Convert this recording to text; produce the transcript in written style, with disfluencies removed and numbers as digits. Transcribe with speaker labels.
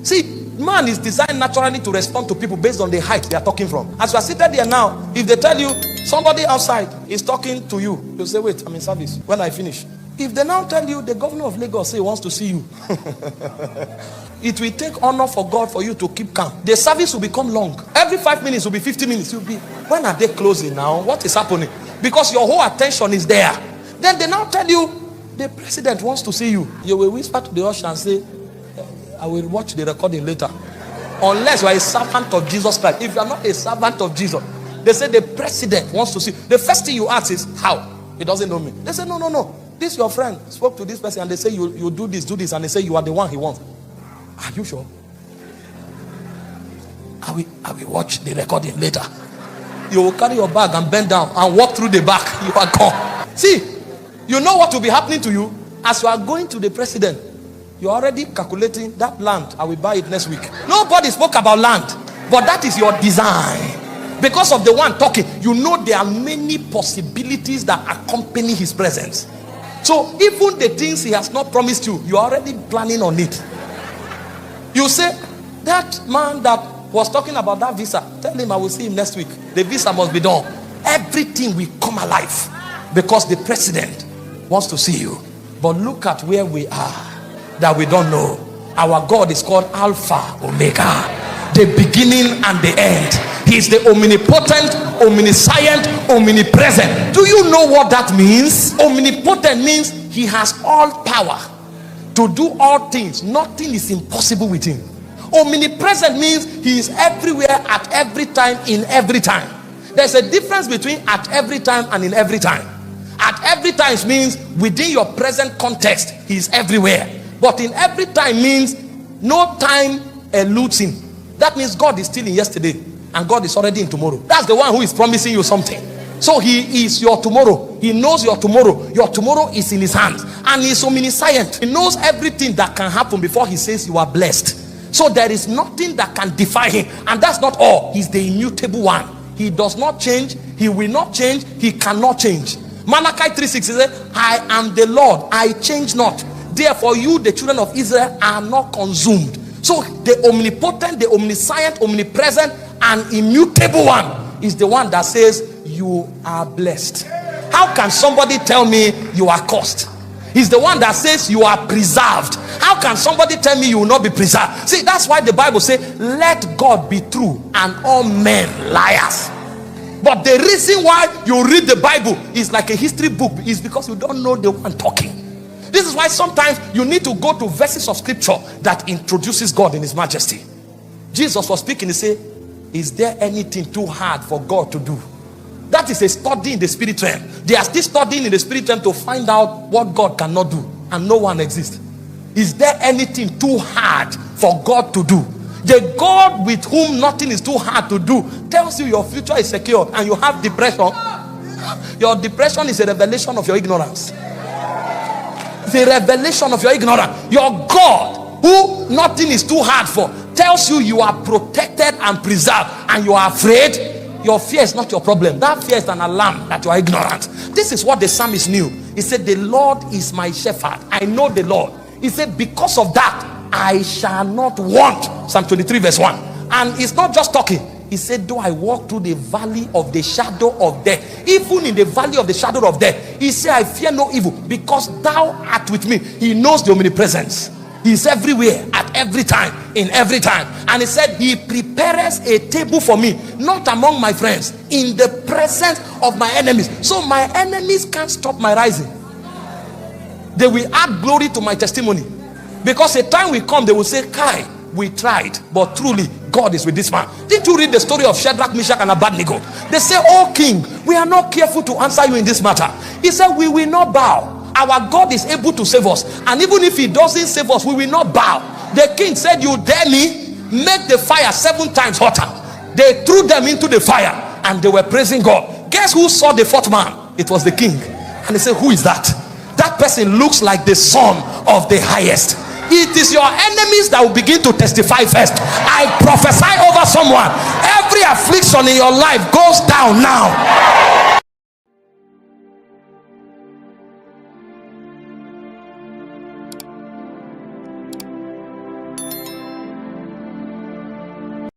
Speaker 1: See, man is designed naturally to respond to people based on the height they are talking from. As you are seated there now, if they tell you somebody outside is talking to you, you say, wait, I'm in service. When I finish. If they now tell you the governor of Lagos say he wants to see you, it will take honor for God for you to keep calm. The service will become long. Every 5 minutes will be 50 minutes. You'll be, when are they closing now? What is happening? Because your whole attention is there. Then they now tell you the president wants to see you. You will whisper to the usher and say, I will watch the recording later. Unless you are a servant of Jesus Christ. If you are not a servant of Jesus, they say the president wants to see. The first thing you ask is, how? He doesn't know me. They say, no. This your friend spoke to this person and they say you do this, and they say you are the one he wants. Are you sure? I will watch the recording later. You will carry your bag and bend down and walk through the back. You are gone. See, you know what will be happening to you as you are going to the president. You are already calculating that land. I will buy it next week. Nobody spoke about land, but that is your design. Because of the one talking, you know there are many possibilities that accompany his presence. So even the things he has not promised you, you are already planning on it. You say, that man that was talking about that visa, tell him I will see him next week. The visa must be done. Everything will come alive because the president wants to see you. But look at where we are that we don't know. Our God is called Alpha, Omega, the beginning and the end. He is the omnipotent, omniscient, omnipresent. Do you know what that means? Omnipotent means he has all power to do all things. Nothing is impossible with him. Omnipresent means he is everywhere at every time, in every time. There's a difference between at every time and in every time. At every time means within your present context, he is everywhere. But in every time means no time eludes him. That means God is still in yesterday and God is already in tomorrow. That's the one who is promising you something. So he is your tomorrow. He knows your tomorrow. Your tomorrow is in his hands. And he is omniscient. He knows everything that can happen before he says you are blessed. So there is nothing that can defy him. And that's not all. He's the immutable one. He does not change. He will not change. He cannot change. Malachi 3:6 says, I am the Lord. I change not. Therefore you, the children of Israel, are not consumed. So the omnipotent, the omniscient, omnipresent, and immutable one is the one that says you are blessed. How can somebody tell me you are cursed? He's the one that says you are preserved. How can somebody tell me you will not be preserved? See, that's why the Bible says, let God be true and all men liars. But the reason why you read the Bible is like a history book is because you don't know the one talking. This is why sometimes you need to go to verses of scripture that introduces God in his majesty. Jesus was speaking, he said, is there anything too hard for God to do? That is a study in the spirit realm. They are still studying in the spirit realm to find out what God cannot do, and no one exists. Is there anything too hard for God to do? The God with whom nothing is too hard to do tells you your future is secure and you have depression. Your depression is a revelation of your ignorance. It's a revelation of your ignorance. Your God, who nothing is too hard for, tells you you are protected and preserved, and you are afraid. Your fear is not your problem. That fear is an alarm that you are ignorant. This is what the psalmist knew. He said, the Lord is my shepherd. I know the Lord. He said, because of that, I shall not want. Psalm 23 verse 1. And it's not just talking. He said, though I walk through the valley of the shadow of death, even in the valley of the shadow of death, he said, I fear no evil, because thou art with me. He knows the omnipresence. He is everywhere, at every time, in every time. And he said, he prepares a table for me, not among my friends, in the presence of my enemies. So my enemies can't stop my rising. They will add glory to my testimony. Because a time will come, they will say, Kai, we tried, but truly God is with this man. Did you read the story of Shadrach, Meshach, and Abednego? They say, oh king, we are not careful to answer you in this matter. He said, we will not bow. Our God is able to save us, and even if he doesn't save us, we will not bow. The king said, you dare me? Make the fire 7 times hotter. They threw them into the fire and they were praising God. Guess who saw the 4th man? It was the king. And they said, who is that? That person looks like the son of the highest. It is your enemies that will begin to testify first. I prophesy over someone, every affliction in your life goes down now.